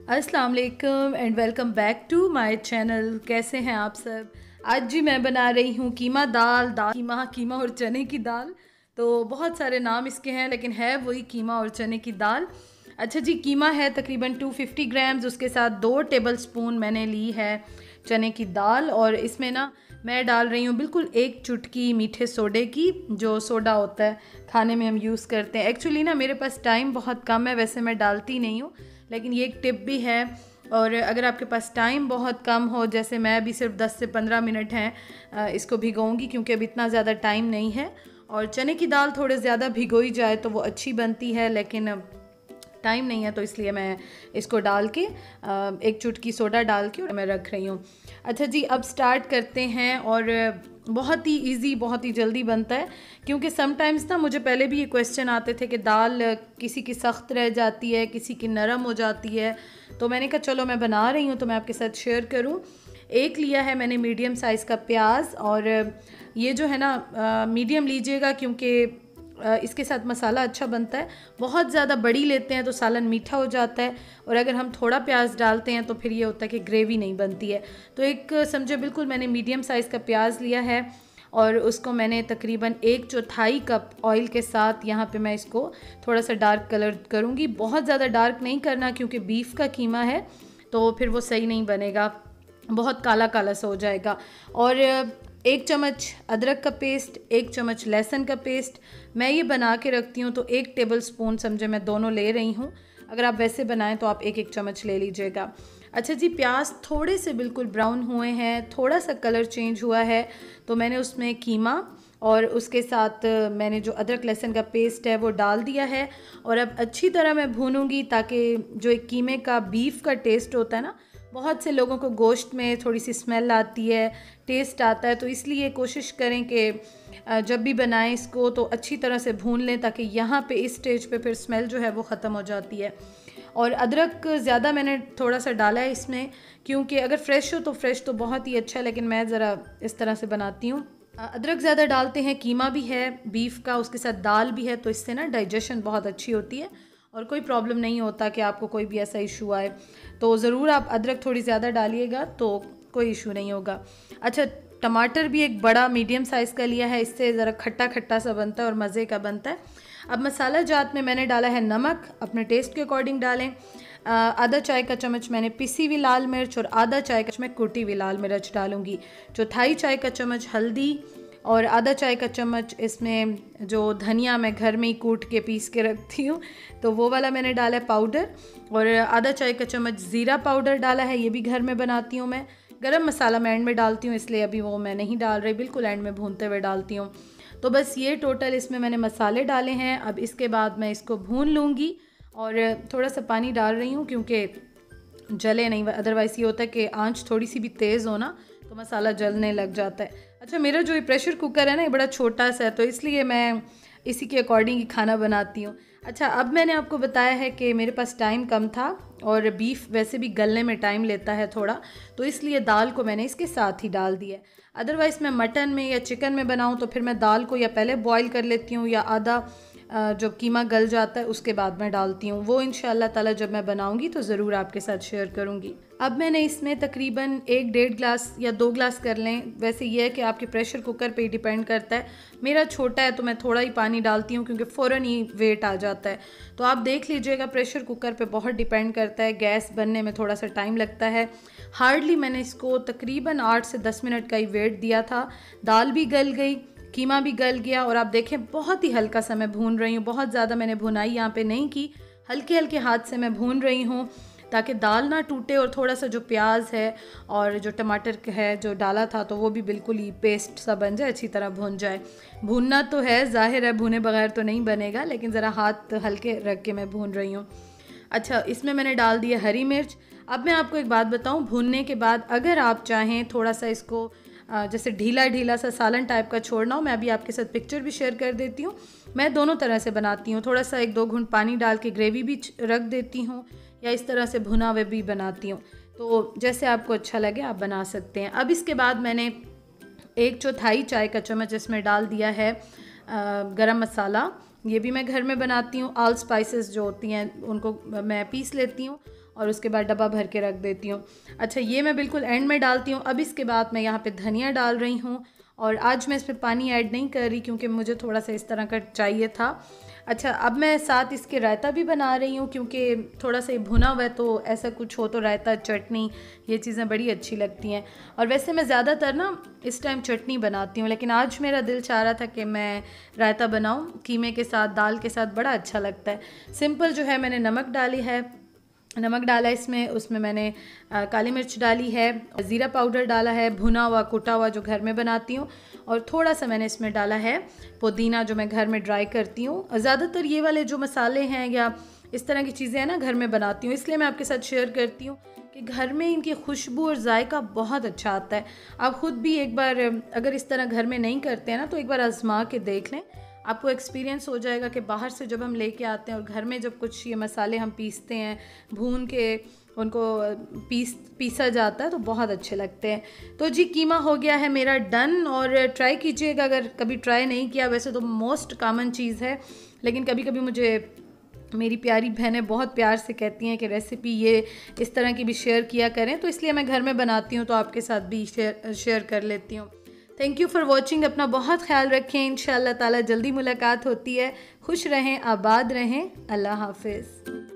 अस्सलाम वालेकुम and welcome back to my channel. कैसे हैं आप सब। आज जी मैं बना रही हूँ कीमा दाल कीमा और चने की दाल। तो बहुत सारे नाम इसके हैं लेकिन है वही कीमा और चने की दाल। अच्छा जी, कीमा है तकरीबन 250 ग्राम्स, उसके साथ 2 टेबल स्पून मैंने ली है चने की दाल। और इसमें ना मैं डाल रही हूँ बिल्कुल एक चुटकी मीठे सोडे की, जो सोडा होता है खाने में हम यूज़ करते हैं। एक्चुअली ना मेरे पास टाइम बहुत कम है, वैसे मैं डालती नहीं हूँ, लेकिन ये एक टिप भी है। और अगर आपके पास टाइम बहुत कम हो, जैसे मैं अभी सिर्फ 10 से 15 मिनट हैं इसको भिगोऊंगी क्योंकि अभी इतना ज़्यादा टाइम नहीं है। और चने की दाल थोड़े ज़्यादा भिगोई जाए तो वो अच्छी बनती है, लेकिन टाइम नहीं है तो इसलिए मैं इसको डाल के एक चुटकी सोडा डाल के और मैं रख रही हूँ। अच्छा जी, अब स्टार्ट करते हैं। और बहुत ही इजी, बहुत ही जल्दी बनता है, क्योंकि समटाइम्स ना मुझे पहले भी ये क्वेश्चन आते थे कि दाल किसी की सख्त रह जाती है, किसी की नरम हो जाती है। तो मैंने कहा चलो मैं बना रही हूँ तो मैं आपके साथ शेयर करूँ। एक लिया है मैंने मीडियम साइज़ का प्याज, और ये जो है ना मीडियम लीजिएगा क्योंकि इसके साथ मसाला अच्छा बनता है। बहुत ज़्यादा बड़ी लेते हैं तो सालन मीठा हो जाता है, और अगर हम थोड़ा प्याज डालते हैं तो फिर ये होता है कि ग्रेवी नहीं बनती है। तो एक समझो बिल्कुल मैंने मीडियम साइज़ का प्याज लिया है, और उसको मैंने तकरीबन 1/4 कप ऑयल के साथ यहाँ पे मैं इसको थोड़ा सा डार्क कलर करूँगी। बहुत ज़्यादा डार्क नहीं करना क्योंकि बीफ का कीमा है तो फिर वो सही नहीं बनेगा, बहुत काला काला सा हो जाएगा। और 1 चम्मच अदरक का पेस्ट, 1 चम्मच लहसुन का पेस्ट मैं ये बना के रखती हूँ। तो 1 टेबल स्पून समझे मैं दोनों ले रही हूँ। अगर आप वैसे बनाएं तो आप 1-1 चम्मच ले लीजिएगा। अच्छा जी, प्याज थोड़े से बिल्कुल ब्राउन हुए हैं, थोड़ा सा कलर चेंज हुआ है, तो मैंने उसमें कीमा और उसके साथ मैंने जो अदरक लहसुन का पेस्ट है वो डाल दिया है। और अब अच्छी तरह मैं भूनूंगी ताकि जो एक कीमे का बीफ का टेस्ट होता है ना, बहुत से लोगों को गोश्त में थोड़ी सी स्मेल आती है, टेस्ट आता है, तो इसलिए कोशिश करें कि जब भी बनाएं इसको तो अच्छी तरह से भून लें ताकि यहाँ पे इस स्टेज पे फिर स्मेल जो है वो ख़त्म हो जाती है। और अदरक ज़्यादा मैंने थोड़ा सा डाला है इसमें, क्योंकि अगर फ़्रेश हो तो फ़्रेश तो बहुत ही अच्छा है, लेकिन मैं ज़रा इस तरह से बनाती हूँ। अदरक ज़्यादा डालते हैं, कीमा भी है बीफ का, उसके साथ दाल भी है, तो इससे ना डाइजेशन बहुत अच्छी होती है और कोई प्रॉब्लम नहीं होता कि आपको कोई भी ऐसा इशू आए। तो ज़रूर आप अदरक थोड़ी ज़्यादा डालिएगा तो कोई इशू नहीं होगा। अच्छा, टमाटर भी एक बड़ा मीडियम साइज़ का लिया है, इससे ज़रा खट्टा खट्टा सा बनता है और मज़े का बनता है। अब मसाला जात में मैंने डाला है नमक, अपने टेस्ट के अकॉर्डिंग डालें। आधा चाय का चम्मच मैंने पिसी हुई लाल मिर्च और आधा चाय का मैं कुटी हुई लाल मिर्च डालूंगी। चौथाई चाय का चम्मच हल्दी, और आधा चाय का चम्मच इसमें जो धनिया मैं घर में ही कूट के पीस के रखती हूँ तो वो वाला मैंने डाला है पाउडर। और आधा चाय का चम्मच ज़ीरा पाउडर डाला है, ये भी घर में बनाती हूँ मैं। गरम मसाला मैं एंड में डालती हूँ, इसलिए अभी वो मैं नहीं डाल रही, बिल्कुल एंड में भूनते हुए डालती हूँ। तो बस ये टोटल इसमें मैंने मसाले डाले हैं। अब इसके बाद मैं इसको भून लूँगी, और थोड़ा सा पानी डाल रही हूँ क्योंकि जले नहीं, अदरवाइज़ ये होता है कि आंच थोड़ी सी भी तेज़ हो ना तो मसाला जलने लग जाता है। अच्छा, मेरा जो ये प्रेशर कुकर है ना ये बड़ा छोटा सा है, तो इसलिए मैं इसी के अकॉर्डिंग ही खाना बनाती हूँ। अच्छा, अब मैंने आपको बताया है कि मेरे पास टाइम कम था और बीफ वैसे भी गलने में टाइम लेता है थोड़ा, तो इसलिए दाल को मैंने इसके साथ ही डाल दिया। अदरवाइज़ मैं मटन में या चिकन में बनाऊँ तो फिर मैं दाल को या पहले बॉईल कर लेती हूँ या आधा जब कीमा गल जाता है उसके बाद मैं डालती हूँ। वो इंशाअल्लाह ताला जब मैं बनाऊँगी तो ज़रूर आपके साथ शेयर करूँगी। अब मैंने इसमें तकरीबन 1-1.5 ग्लास या 2 ग्लास कर लें, वैसे ये है कि आपके प्रेशर कुकर पे ही डिपेंड करता है। मेरा छोटा है तो मैं थोड़ा ही पानी डालती हूँ क्योंकि फ़ौरन ही वेट आ जाता है। तो आप देख लीजिएगा, प्रेशर कुकर पे बहुत डिपेंड करता है, गैस बनने में थोड़ा सा टाइम लगता है। हार्डली मैंने इसको तकरीबन 8 से 10 मिनट का ही वेट दिया था। दाल भी गल गई, कीमा भी गल गया, और आप देखें बहुत ही हल्का सा मैं भून रही हूँ, बहुत ज़्यादा मैंने भुनाई यहाँ पे नहीं की, हल्के हल्के हाथ से मैं भून रही हूँ ताकि दाल ना टूटे और थोड़ा सा जो प्याज है और जो टमाटर है जो डाला था तो वो भी बिल्कुल ही पेस्ट सा बन जाए, अच्छी तरह भून जाए। भूनना तो है, जाहिर है भुने बगैर तो नहीं बनेगा, लेकिन ज़रा हाथ हल्के रख के मैं भून रही हूँ। अच्छा, इसमें मैंने डाल दिया हरी मिर्च। अब मैं आपको एक बात बताऊँ, भूनने के बाद अगर आप चाहें थोड़ा सा इसको जैसे ढीला ढीला सा सालन टाइप का छोड़ना हो, मैं अभी आपके साथ पिक्चर भी शेयर कर देती हूँ। मैं दोनों तरह से बनाती हूँ, थोड़ा सा 1-2 घूंट पानी डाल के ग्रेवी भी रख देती हूँ, या इस तरह से भुना हुआ भी बनाती हूँ। तो जैसे आपको अच्छा लगे आप बना सकते हैं। अब इसके बाद मैंने 1/4 चाय का चम्मच इसमें डाल दिया है गरम मसाला, ये भी मैं घर में बनाती हूँ। ऑल स्पाइसेस जो होती हैं उनको मैं पीस लेती हूँ, और उसके बाद डब्बा भर के रख देती हूँ। अच्छा, ये मैं बिल्कुल एंड में डालती हूँ। अब इसके बाद मैं यहाँ पे धनिया डाल रही हूँ, और आज मैं इसमें पानी ऐड नहीं कर रही क्योंकि मुझे थोड़ा सा इस तरह का चाहिए था। अच्छा, अब मैं साथ इसके रायता भी बना रही हूँ क्योंकि थोड़ा सा ये भुना हुआ है, तो ऐसा कुछ हो तो रायता, चटनी, ये चीज़ें बड़ी अच्छी लगती हैं। और वैसे मैं ज़्यादातर ना इस टाइम चटनी बनाती हूँ, लेकिन आज मेरा दिल चाह रहा था कि मैं रायता बनाऊँ कीमे के साथ, दाल के साथ, बड़ा अच्छा लगता है। सिंपल जो है, मैंने नमक डाली है, नमक डाला इसमें, उसमें मैंने काली मिर्च डाली है, ज़ीरा पाउडर डाला है, भुना हुआ कुटा हुआ जो घर में बनाती हूँ, और थोड़ा सा मैंने इसमें डाला है पुदीना जो मैं घर में ड्राई करती हूँ। ज़्यादातर ये वाले जो मसाले हैं या इस तरह की चीज़ें हैं ना घर में बनाती हूँ, इसलिए मैं आपके साथ शेयर करती हूँ कि घर में इनकी खुशबू और जायका बहुत अच्छा आता है। आप ख़ुद भी एक बार अगर इस तरह घर में नहीं करते हैं ना, तो एक बार आजमा के देख लें, आपको एक्सपीरियंस हो जाएगा कि बाहर से जब हम लेके आते हैं और घर में जब कुछ ये मसाले हम पीसते हैं, भून के उनको पीसा जाता है, तो बहुत अच्छे लगते हैं। तो जी, कीमा हो गया है मेरा डन, और ट्राई कीजिएगा अगर कभी ट्राई नहीं किया। वैसे तो मोस्ट कॉमन चीज़ है, लेकिन कभी कभी मुझे मेरी प्यारी बहनें बहुत प्यार से कहती हैं कि रेसिपी ये इस तरह की भी शेयर किया करें, तो इसलिए मैं घर में बनाती हूँ तो आपके साथ भी शेयर कर लेती हूँ। Thank you for watching. अपना बहुत ख्याल रखें। इंशाअल्लाह ताला जल्दी मुलाकात होती है। खुश रहें, आबाद रहें। अल्लाह हाफिज़।